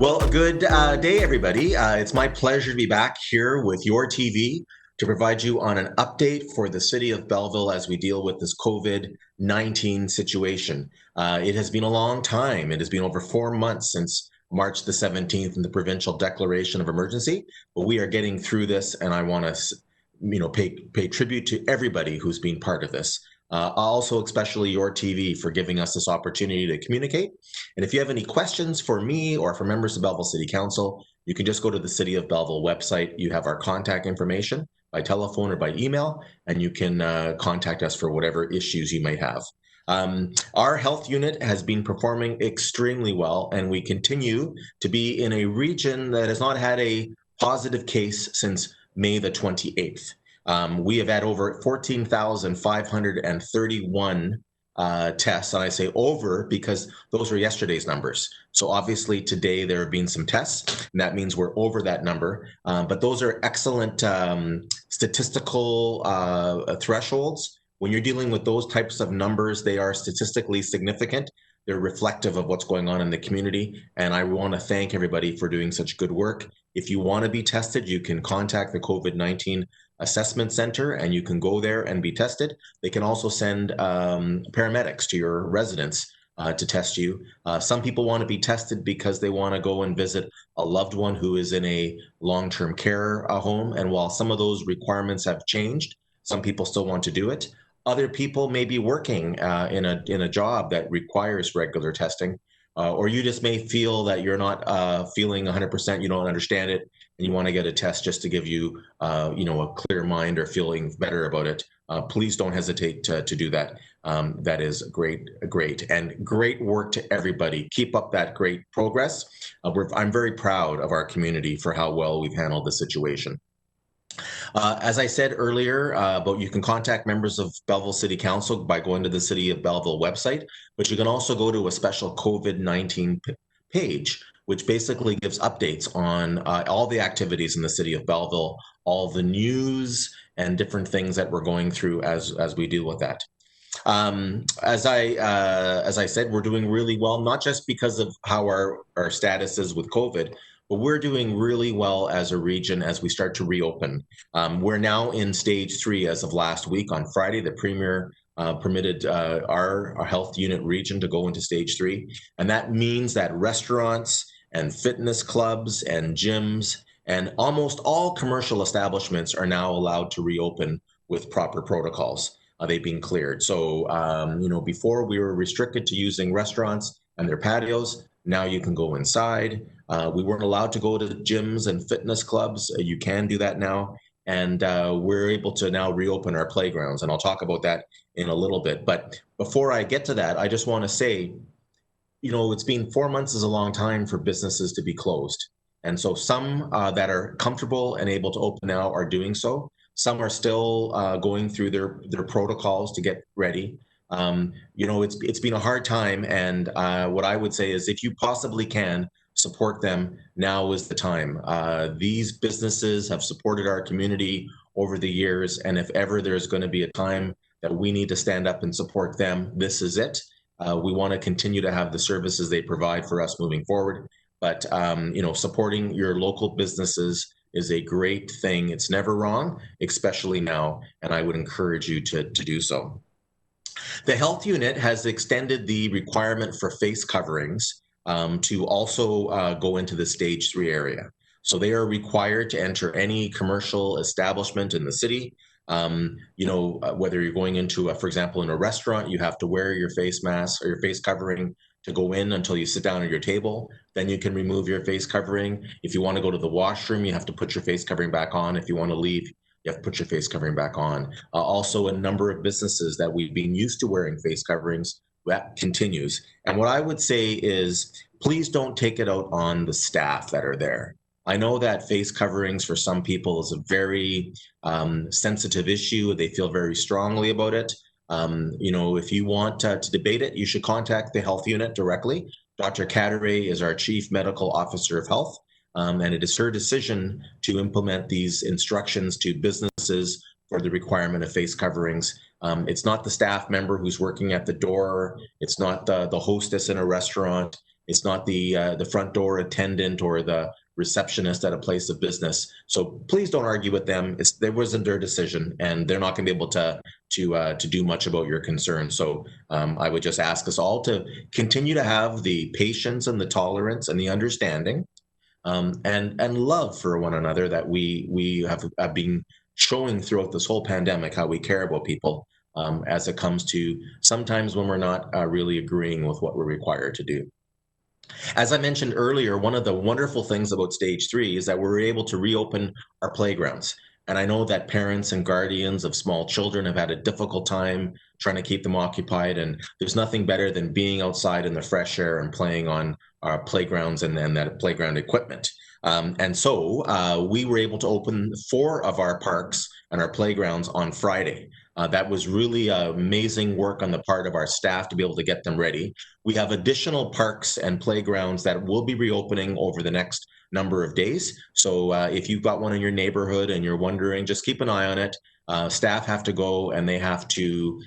Well, a good day, everybody. It's my pleasure to be back here with YourTV to provide you on an update for the City of Belleville as we deal with this COVID-19 situation. It has been a long time. It has been over 4 months since March the 17th and the provincial declaration of emergency, but we are getting through this, and I want to, pay tribute to everybody who's been part of this. Also, especially YourTV for giving us this opportunity to communicate. And if you have any questions for me or for members of Belleville City Council, you can just go to the City of Belleville website. You have our contact information by telephone or by email, and you can contact us for whatever issues you may have. Our health unit has been performing extremely well, and we continue to be in a region that has not had a positive case since May the 28th. We have had over 14,531 tests, and I say over because those are yesterday's numbers. So obviously today there have been some tests, and that means we're over that number. But those are excellent statistical thresholds. When you're dealing with those types of numbers, they are statistically significant. They're reflective of what's going on in the community, and I want to thank everybody for doing such good work. If you want to be tested, you can contact the COVID-19 Assessment Center, and you can go there and be tested. They can also send paramedics to your residence to test you. Some people want to be tested because they want to go and visit a loved one who is in a long-term care home, and while some of those requirements have changed, some people still want to do it. Other people may be working in a job that requires regular testing, or you just may feel that you're not feeling 100%, you don't understand it, and you want to get a test just to give you, a clear mind or feeling better about it. Please don't hesitate to do that. That is great, and great work to everybody. Keep up that great progress. I'm very proud of our community for how well we've handled the situation. As I said earlier, but you can contact members of Belleville City Council by going to the City of Belleville website, but you can also go to a special COVID-19 page, which basically gives updates on all the activities in the City of Belleville, all the news and different things that we're going through as we deal with that. As I said, we're doing really well, not just because of how our status is with COVID, but we're doing really well as a region as we start to reopen. We're now in stage 3 as of last week. On Friday, the Premier permitted our health unit region to go into stage 3. And that means that restaurants and fitness clubs and gyms and almost all commercial establishments are now allowed to reopen with proper protocols. They've been cleared. So, before we were restricted to using restaurants and their patios. Now you can go inside. We weren't allowed to go to gyms and fitness clubs. You can do that now. And we're able to now reopen our playgrounds. And I'll talk about that in a little bit. But before I get to that, I just want to say, it's been 4 months is a long time for businesses to be closed. And so some that are comfortable and able to open now are doing so. Some are still going through their protocols to get ready. It's been a hard time, and what I would say is if you possibly can support them, now is the time. These businesses have supported our community over the years, and if ever there's going to be a time that we need to stand up and support them, this is it. We want to continue to have the services they provide for us moving forward, but supporting your local businesses is a great thing. It's never wrong, especially now, and I would encourage you to do so. The health unit has extended the requirement for face coverings to also go into the stage 3 area. So they are required to enter any commercial establishment in the city. Whether you're going into, for example, in a restaurant, you have to wear your face mask or your face covering to go in until you sit down at your table. Then you can remove your face covering. If you want to go to the washroom, you have to put your face covering back on. If you want to leave, you have to put your face covering back on. Also, a number of businesses that we've been used to wearing face coverings, that continues. And what I would say is, please don't take it out on the staff that are there. I know that face coverings for some people is a very sensitive issue. They feel very strongly about it. If you want to debate it, you should contact the health unit directly. Dr. Catteray is our Chief Medical Officer of Health, and it is her decision to implement these instructions to businesses for the requirement of face coverings. It's not the staff member who's working at the door. It's not the hostess in a restaurant. It's not the front door attendant or the receptionist at a place of business. So please don't argue with them. There wasn't their decision, and they're not going to be able to do much about your concerns. So I would just ask us all to continue to have the patience and the tolerance and the understanding, and love for one another that we have been showing throughout this whole pandemic, how we care about people, as it comes to sometimes when we're not really agreeing with what we're required to do. As I mentioned earlier, one of the wonderful things about stage 3 is that we're able to reopen our playgrounds. And I know that parents and guardians of small children have had a difficult time trying to keep them occupied. And there's nothing better than being outside in the fresh air and playing on our playgrounds and that playground equipment. And so we were able to open 4 of our parks and our playgrounds on Friday. That was really amazing work on the part of our staff to be able to get them ready. We have additional parks and playgrounds that will be reopening over the next number of days. So if you've got one in your neighborhood and you're wondering, just keep an eye on it. Staff have to go and they have to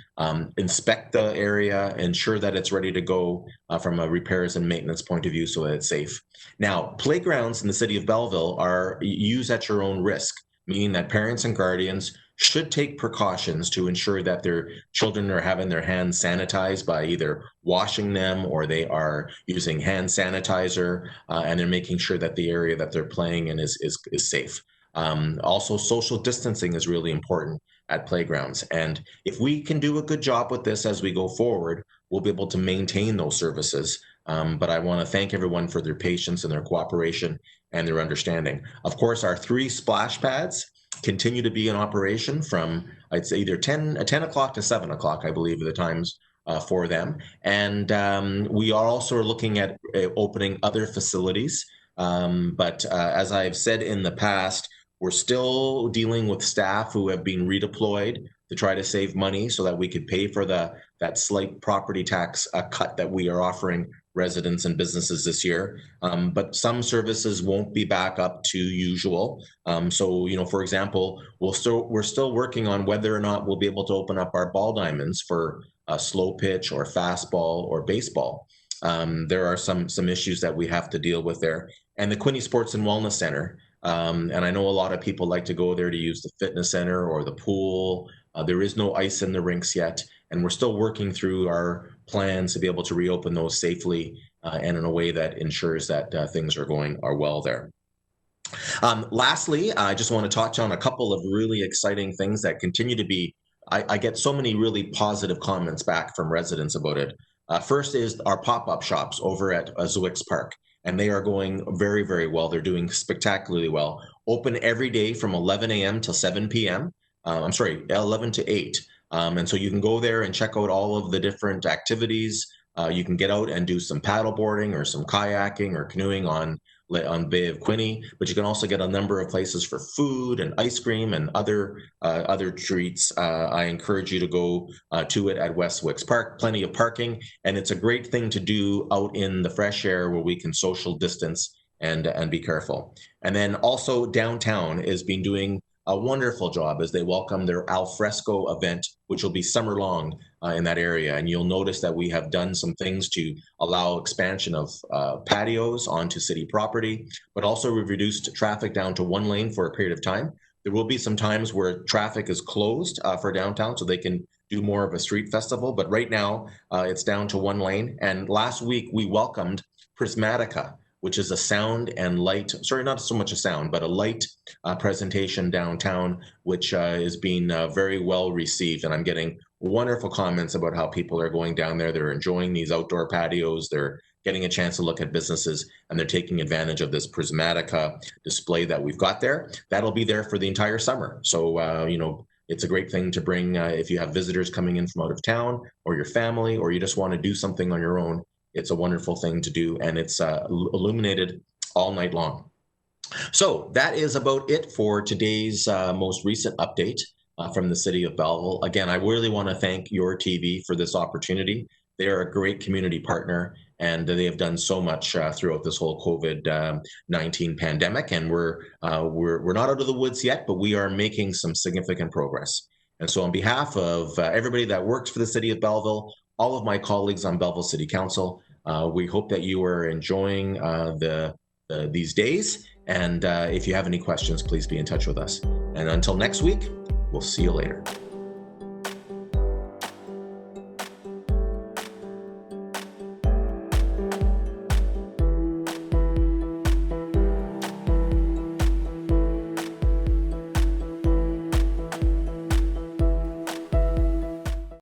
inspect the area, ensure that it's ready to go from a repairs and maintenance point of view so that it's safe. Now, playgrounds in the City of Belleville are used at your own risk, meaning that parents and guardians should take precautions to ensure that their children are having their hands sanitized by either washing them or they are using hand sanitizer, and they're making sure that the area that they're playing in is safe. Also, social distancing is really important at playgrounds. And if we can do a good job with this as we go forward, we'll be able to maintain those services. But I want to thank everyone for their patience and their cooperation and their understanding. Of course, our 3 splash pads continue to be in operation from, I'd say, either 10 o'clock to 7 o'clock, I believe, are the times for them. And we are also looking at opening other facilities. But as I've said in the past, we're still dealing with staff who have been redeployed to try to save money so that we could pay for that slight property tax cut that we are offering residents and businesses this year. But some services won't be back up to usual. So, for example, we're still working on whether or not we'll be able to open up our ball diamonds for slow pitch or fastball or baseball. There are some issues that we have to deal with there. And the Quinte Sports and Wellness Center, and I know a lot of people like to go there to use the fitness center or the pool. There is no ice in the rinks yet, and we're still working through our plans to be able to reopen those safely and in a way that ensures that things are well there. Lastly, I just want to touch on a couple of really exciting things that continue to be, I get so many really positive comments back from residents about it. First is our pop-up shops over at Zwick's Park, and they are going very, very well. They're doing spectacularly well. Open every day from 11 a.m. till 7 p.m. 11 to 8. And so you can go there and check out all of the different activities. You can get out and do some paddle boarding or some kayaking or canoeing on Bay of Quinte, but you can also get a number of places for food and ice cream and other treats. I encourage you to go to it at West Wicks Park. Plenty of parking, and it's a great thing to do out in the fresh air where we can social distance and be careful. And then also downtown has been doing a wonderful job as they welcome their Al Fresco event, which will be summer long in that area. And you'll notice that we have done some things to allow expansion of patios onto city property, but also we've reduced traffic down to 1 lane for a period of time. There will be some times where traffic is closed for downtown so they can do more of a street festival, but right now it's down to 1 lane. And last week we welcomed Prismatica, which is a sound and light, sorry, not so much a sound, but a light presentation downtown, which is being very well received. And I'm getting wonderful comments about how people are going down there. They're enjoying these outdoor patios. They're getting a chance to look at businesses, and they're taking advantage of this Prismatica display that we've got there. That'll be there for the entire summer. So, it's a great thing to bring if you have visitors coming in from out of town or your family, or you just want to do something on your own. It's a wonderful thing to do, and it's illuminated all night long. So that is about it for today's most recent update from the City of Belleville. Again, I really want to thank YourTV for this opportunity. They are a great community partner, and they have done so much throughout this whole COVID-19 pandemic. And we're not out of the woods yet, but we are making some significant progress. And so on behalf of everybody that works for the City of Belleville, all of my colleagues on Belleville City Council, We hope that you are enjoying these days. And if you have any questions, please be in touch with us. And until next week, we'll see you later.